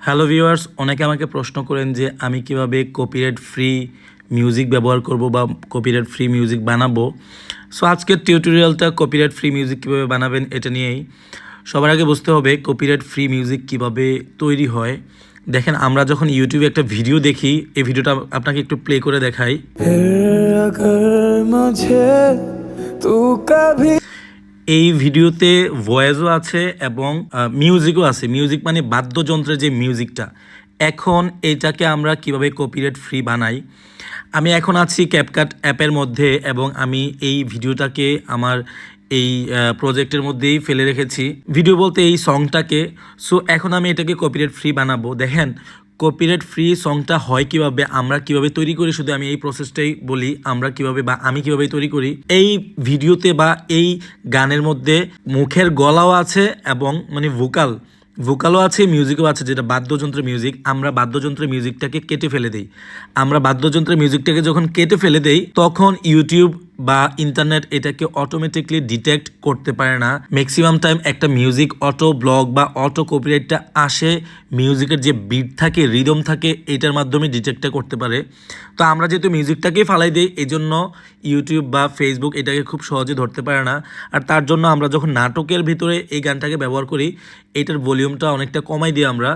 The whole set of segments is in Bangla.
হ্যালো ভিউয়ার্স, অনেকে আমাকে প্রশ্ন করেন যে আমি কিভাবে কপিরাইট ফ্রি মিউজিক ব্যবহার করব বা কপিরাইট ফ্রি মিউজিক বানাবো। সো আজকের টিউটোরিয়ালটা কপিরাইট ফ্রি মিউজিক কীভাবে বানাবেন এটা নিয়েই। সবার আগে বুঝতে হবে কপিরাইট ফ্রি মিউজিক কিভাবে তৈরি হয়। দেখেন, আমরা যখন ইউটিউবে একটা ভিডিও দেখি, এই ভিডিওটা আপনাকে একটু প্লে করে দেখাই। এই ভিডিওতে ভয়েসও আছে এবং মিউজিকও আছে। মিউজিক মানে বাদ্যযন্ত্রের যে মিউজিকটা। এখন এইটাকে আমরা কিভাবে কপিরাইট ফ্রি বানাই। আমি এখন আছি ক্যাপকাট অ্যাপের মধ্যে এবং আমি এই ভিডিওটাকে আমার এই প্রজেক্টের মধ্যেই ফেলে রেখেছি। ভিডিও বলতে এই সংটাকে। সো এখন আমি এটাকে কপিরাইট ফ্রি বানাবো। দেখেন, কপিরাইট ফ্রি সংটা হয় কিভাবে, আমরা কিভাবে তৈরি করি, শুধু আমি এই প্রসেসটাই বলি আমরা কিভাবে বা আমি কিভাবে তৈরি করি। এই ভিডিওতে বা এই গানের মধ্যে মুখের গলাও আছে এবং মানে ভোকালও আছে, মিউজিকও আছে, যেটা বাদ্যযন্ত্রের মিউজিক। আমরা বাদ্যযন্ত্রের মিউজিকটাকে কেটে ফেলে দিই। আমরা বাদ্যযন্ত্রের মিউজিকটাকে যখন কেটে ফেলে দেই, তখন ইউটিউব বা ইন্টারনেট এটাকে অটোমেটিকলি ডিটেক্ট করতে পারে না। ম্যাক্সিমাম টাইম একটা মিউজিক অটো ব্লক বা অটো কপিরাইটটা আসে মিউজিকের যে বিট থাকে, রিদম থাকে, এটার মাধ্যমে ডিটেক্টটা করতে পারে। তো আমরা যেহেতু মিউজিকটাকেই ফালাই দিই, এই জন্য ইউটিউব বা ফেসবুক এটাকে খুব সহজে ধরতে পারে না। আর তার জন্য আমরা যখন নাটকের ভিতরে এই গানটাকে ব্যবহার করি, এটার ভলিউমটা অনেকটা কমাই দিই আমরা।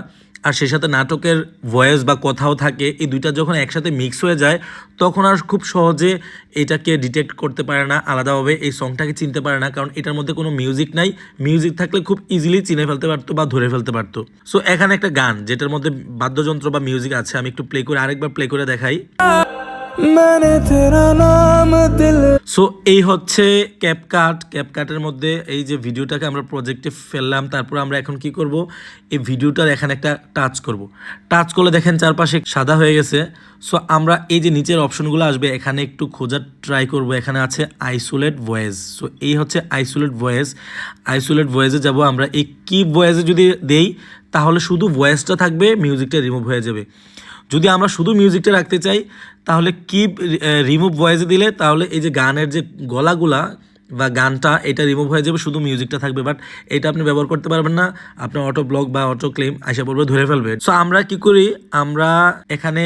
আর সেই সাথে নাটকের ভয়েস বা কথাও থাকে, এই দুইটা যখন একসাথে মিক্স হয়ে যায়, তখন আর খুব সহজে এটাকে ডিটেক্ট করতে পারে না, আলাদাভাবে এই সংটাকে চিনতে পারে না, কারণ এটার মধ্যে কোনো মিউজিক নাই। মিউজিক থাকলে খুব ইজিলি চিনে ফেলতে পারতো বা ধরে ফেলতে পারতো। সো এখানে একটা গান যেটার মধ্যে বাদ্যযন্ত্র বা মিউজিক আছে, আমি একটু আরেকবার প্লে করে দেখাই। সো এই হচ্ছে ক্যাপকাটের মধ্যে এই যে ভিডিওটাকে আমরা প্রজেক্টে ফেললাম। তারপর আমরা এখন কি করব, এই ভিডিওটার এখানে একটা টাচ করলে দেখেন চারপাশে সাদা হয়ে গেছে। সো আমরা এই যে নিচের অপশনগুলো আসবে, এখানে একটু খোঁজার ট্রাই করব। এখানে আছে আইসোলেট ভয়েস। সো এই হচ্ছে আইসোলেট ভয়েসে যাব আমরা। এই কিপ ভয়েসে যদি দেই, তাহলে শুধু ভয়েসটা থাকবে, মিউজিকটা রিমুভ হয়ে যাবে। যদি আমরা শুধু মিউজিকটা রাখতে চাই, তাহলে কিপ রিমুভ ভয়েসে দিলে, তাহলে এই যে গানের যে গলাগুলা বা গানটা, এটা রিমুভ হয়ে যাবে, শুধু মিউজিকটা থাকবে। বাট এটা আপনি ব্যবহার করতে পারবেন না, আপনার অটো ব্লক বা অটো ক্লেম আশা পড়বে, ধরে ফেলবে। সো আমরা কি করি, আমরা এখানে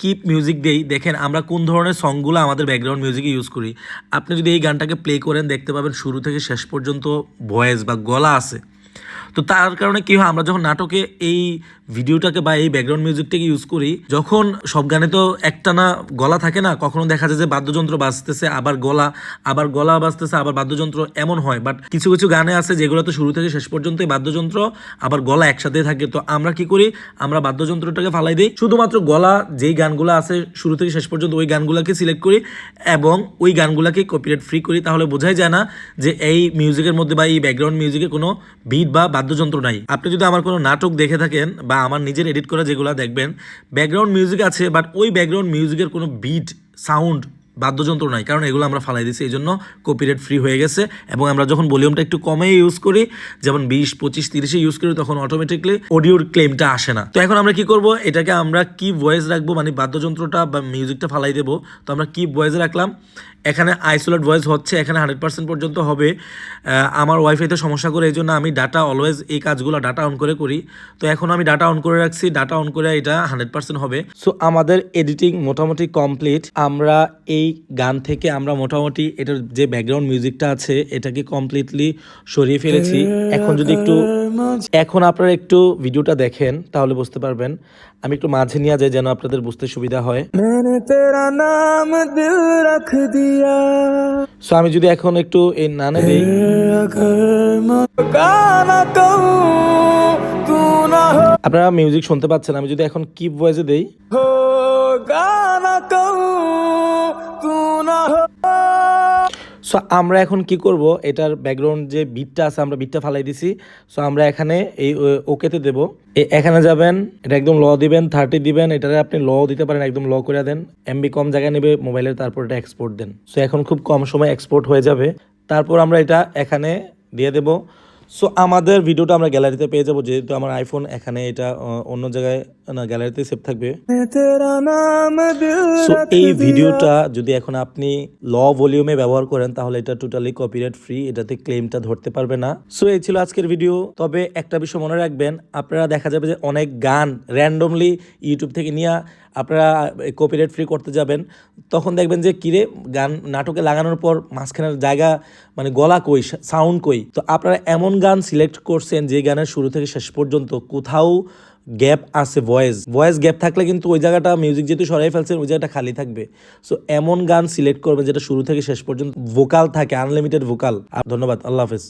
কিপ মিউজিক দেই। দেখেন আমরা কোন ধরনের সংগুলো আমাদের ব্যাকগ্রাউন্ড মিউজিকে ইউজ করি। আপনি যদি এই গানটাকে প্লে করেন, দেখতে পাবেন শুরু থেকে শেষ পর্যন্ত ভয়েস বা গলা আছে। তো তার কারণে কী হয়, আমরা যখন নাটকে এই ভিডিওটাকে বা এই ব্যাকগ্রাউন্ড মিউজিকটাকে ইউজ করি, যখন সব গানে তো একটানা গলা থাকে না, কখনো দেখা যায় যে বাদ্যযন্ত্র বাজতেছে আবার গলা বাজতেছে আবার বাদ্যযন্ত্র, এমন হয়। বাট কিছু কিছু গানে আছে যেগুলো তো শুরু থেকে শেষ পর্যন্ত বাদ্যযন্ত্র আবার গলা একসাথে থাকে। তো আমরা কি করি, আমরা বাদ্যযন্ত্রটাকে ফালাই দিই, শুধুমাত্র গলা যেই গানগুলো আছে শুরু থেকে শেষ পর্যন্ত ওই গানগুলোকে সিলেক্ট করি এবং ওই গানগুলোকে কপিরাইট ফ্রি করি। তাহলে বোঝাই যায় না যে এই মিউজিকের মধ্যে বা এই ব্যাকগ্রাউন্ড মিউজিকে কোনো বিট বা বাদ্যযন্ত্র নাই। আপনি যদি আমার কোনো নাটক দেখে থাকেন বা আমার নিজের এডিট করা যেগুলো দেখবেন, ব্যাকগ্রাউন্ড মিউজিক আছে, বাট ওই ব্যাকগ্রাউন্ড মিউজিকের কোনো বিট, সাউন্ড, বাদ্যযন্ত্র নাই, কারণ এগুলো আমরা ফালাই দিচ্ছি, এই জন্য কপিরাইট ফ্রি হয়ে গেছে। এবং আমরা যখন ভলিউমটা একটু কমে ইউজ করি, যেমন 20, 25, 30-এ ইউজ করি, তখন অটোমেটিকলি অডিওর ক্লেমটা আসে না। তো এখন আমরা কি করব, এটাকে আমরা কি ভয়েস রাখবো, মানে বাদ্যযন্ত্রটা বা মিউজিকটা ফালাই দেবো। তো আমরা কি ভয়েসে রাখলাম, এখানে আইসোলেট ভয়েস হচ্ছে, এখানে 100% পর্যন্ত হবে। আমার ওয়াইফাইতে সমস্যা করে, এই জন্য আমি ডাটা অলওয়েজ এই কাজগুলো ডাটা অন করে করি। তো এখন আমি ডাটা অন করে রাখছি, ডাটা অন করে এটা 100% হবে। সো আমাদের এডিটিং মোটামুটি কমপ্লিট। আমরা এই গান থেকে আমরা মোটামুটি এটার যে ব্যাকগ্রাউন্ড মিউজিকটা আছে এটাকে কমপ্লিটলি সরিয়ে ফেলেছি। এখন আপনারা একটু ভিডিওটা দেখেন, তাহলে বুঝতে পারবেন। আমি একটু মাঝে নিয়ে যাই যেন আপনাদের বুঝতে সুবিধা হয়। সো আমি যদি এখন একটু এই নানে দিই, আপনারা মিউজিক শুনতে পাচ্ছেন। আমি যদি এখন কিপ ভয়েসে দেই, সো আমরা এখন কি করব, এটার ব্যাকগ্রাউন্ড যে বিটটা আছে আমরা বিটটা ফালাই দিছি। সো আমরা এখানে এই ওকেতে দেব, এখানে যাবেন, এটা একদম ল দিবেন, 30 দিবেন। এটারে আপনি ল দিতে পারেন, একদম ল করে দেন, এমবি কম জায়গায় নেবে মোবাইলের, তারপর এটা এক্সপোর্ট দেন। সো এখন খুব কম সময় এক্সপোর্ট হয়ে যাবে। তারপর আমরা এটা এখানে দিয়ে দেব। সো আমাদের ভিডিওটা আমরা গ্যালারিতে পেয়ে যাবো, যেহেতু আমার আইফোন এখানে এটা অন্য জায়গায় না গ্যালারিতে সেভ থাকবে। সো এই ভিডিওটা যদি এখন আপনি ভলিউমে ব্যবহার করেন তাহলে এটা টোটালি কপিরাইট ফ্রি, এটাতে ক্লেমটা ধরতে পারবে না। সো এই ছিল আজকের ভিডিও। তবে একটা বিষয় মনে রাখবেন, আপনারা দেখা যাবে যে অনেক গান র্যান্ডমলি ইউটিউব থেকে নিয়ে আপনারা কপিরাইট ফ্রি করতে যাবেন, তখন দেখবেন যে কিরে গান নাটকে লাগানোর পর মাঝখানের জায়গা মানে গলা কই, সাউন্ড কই। তো আপনারা এমন গান সিলেক্ট করছেন যে গানের শুরু থেকে শেষ পর্যন্ত কোথাও গ্যাপ আছে, ভয়েস গ্যাপ থাকলে কিন্তু ওই জায়গাটা মিউজিক যেহেতু সরাই ফেলছেন ওই জায়গাটা খালি থাকবে। সো এমন গান সিলেক্ট করবেন যেটা শুরু থেকে শেষ পর্যন্ত ভোকাল থাকে, আনলিমিটেড ভোকাল। ধন্যবাদ, আল্লাহ হাফেজ।